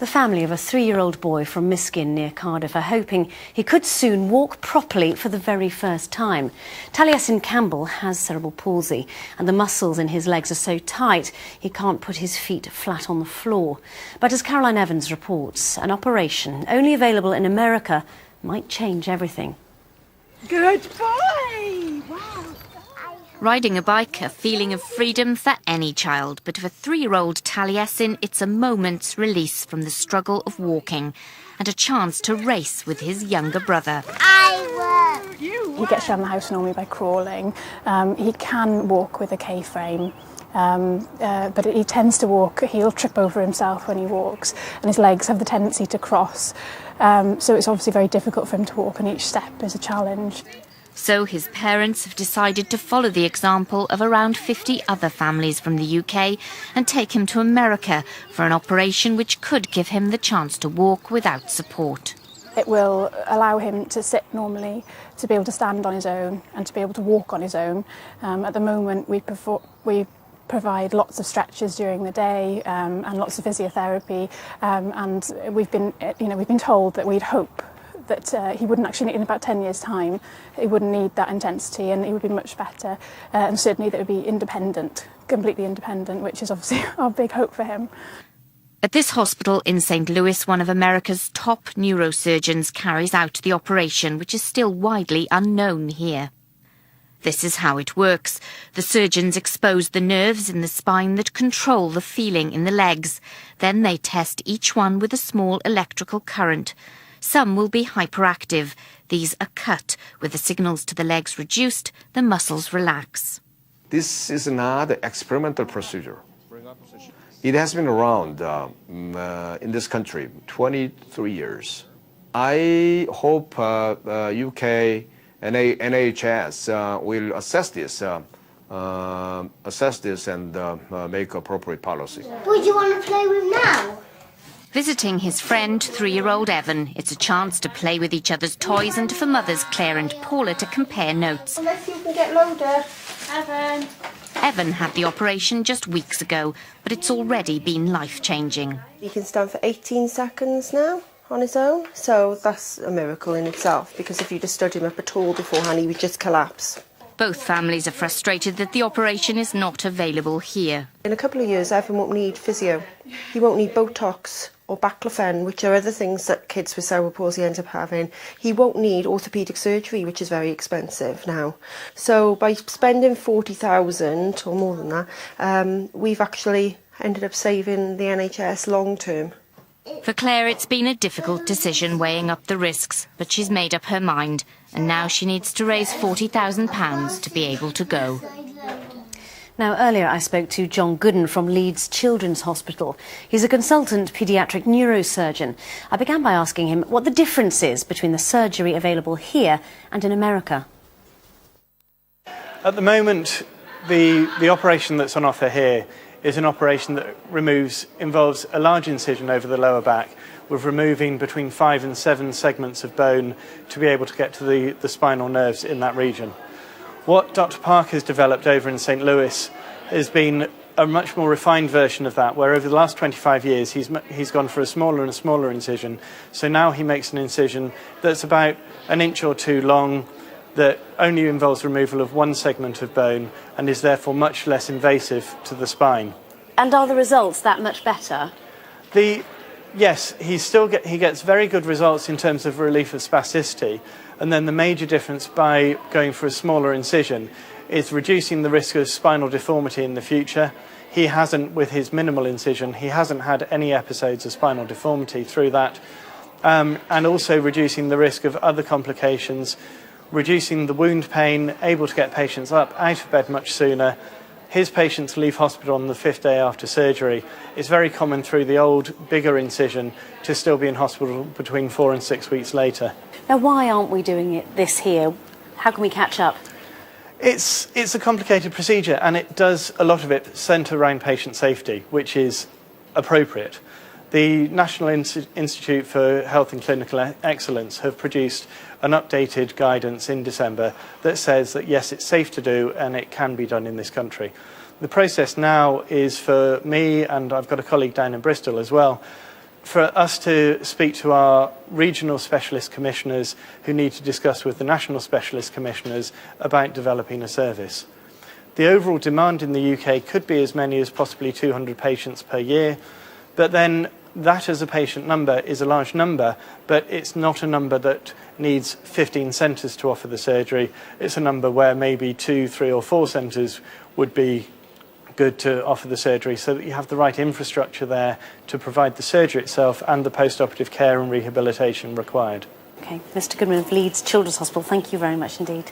The family of a 3-year-old boy from Miskin near Cardiff are hoping he could soon walk properly for the very first time. Taliesin Campbell has cerebral palsy and the muscles in his legs are so tight he can't put his feet flat on the floor. But as Caroline Evans reports, an operation only available in America might change everything. Good boy! Wow! Riding a bike, a feeling of freedom for any child. But for 3-year-old Taliesin, it's a moment's release from the struggle of walking and a chance to race with his younger brother. He gets around the house normally by crawling. He can walk with a K-frame. But he tends to walk, he'll trip over himself when he walks, and his legs have the tendency to cross. So it's obviously very difficult for him to walk, and each step is a challenge. So his parents have decided to follow the example of around 50 other families from the UK and take him to America for an operation which could give him the chance to walk without support. It will allow him to sit normally, to be able to stand on his own and to be able to walk on his own. At the moment we provide lots of stretches during the day and lots of physiotherapy, and we've been told that we'd hope that he wouldn't actually, in about 10 years' time, he wouldn't need that intensity and he would be much better, and certainly that would be independent, completely independent, which is obviously our big hope for him. At this hospital in St. Louis, one of America's top neurosurgeons carries out the operation, which is still widely unknown here. This is how it works. The surgeons expose the nerves in the spine that control the feeling in the legs. Then they test each one with a small electrical current. Some will be hyperactive. These are cut. With the signals to the legs reduced, the muscles relax. This is not an experimental procedure. It has been around in this country 23 years. I hope UK and NHS will assess this and make appropriate policy. What do you want to play with now? Visiting his friend, 3-year-old Evan. It's a chance to play with each other's toys and for mothers Claire and Paula to compare notes. Let's see if we can get loader. Evan. Evan had the operation just weeks ago, but it's already been life-changing. He can stand for 18 seconds now on his own, so that's a miracle in itself, because if you just stood him up at all beforehand, he would just collapse. Both families are frustrated that the operation is not available here. In a couple of years, Evan won't need physio. He won't need Botox or baclofen, which are other things that kids with cerebral palsy end up having. He won't need orthopaedic surgery, which is very expensive now. So by spending $40,000 or more than that, we've actually ended up saving the NHS long term. For Claire, it's been a difficult decision weighing up the risks, but she's made up her mind, and now she needs to raise £40,000 to be able to go. Now, earlier I spoke to John Gooden from Leeds Children's Hospital. He's a consultant paediatric neurosurgeon. I began by asking him what the difference is between the surgery available here and in America. At the moment, the operation that's on offer here is an operation that involves a large incision over the lower back with removing between 5 and 7 segments of bone to be able to get to the spinal nerves in that region. What Dr. Park has developed over in St. Louis has been a much more refined version of that, where over the last 25 years he's gone for a smaller and a smaller incision. So now he makes an incision that's about 1 inch or 2 long, that only involves removal of 1 segment of bone and is therefore much less invasive to the spine. And are the results that much better? Yes, he gets very good results in terms of relief of spasticity, and then the major difference by going for a smaller incision is reducing the risk of spinal deformity in the future. He hasn't, with his minimal incision, he hasn't had any episodes of spinal deformity through that, and also reducing the risk of other complications, reducing the wound pain, able to get patients up out of bed much sooner. His patients leave hospital on the 5th day after surgery. It's very common through the old, bigger incision to still be in hospital between 4 and 6 weeks later. Now, why aren't we doing this here? How can we catch up? It's a complicated procedure, and it does a lot of it centre around patient safety, which is appropriate. The National Institute for Health and Clinical Excellence have produced an updated guidance in December that says that yes, it's safe to do and it can be done in this country. The process now is for me, and I've got a colleague down in Bristol as well, for us to speak to our regional specialist commissioners who need to discuss with the national specialist commissioners about developing a service. The overall demand in the UK could be as many as possibly 200 patients per year, but then that as a patient number is a large number, but it's not a number that needs 15 centres to offer the surgery. It's a number where maybe 2, 3 or 4 centres would be good to offer the surgery, so that you have the right infrastructure there to provide the surgery itself and the post-operative care and rehabilitation required. Okay, Mr. Goodman of Leeds Children's Hospital, thank you very much indeed.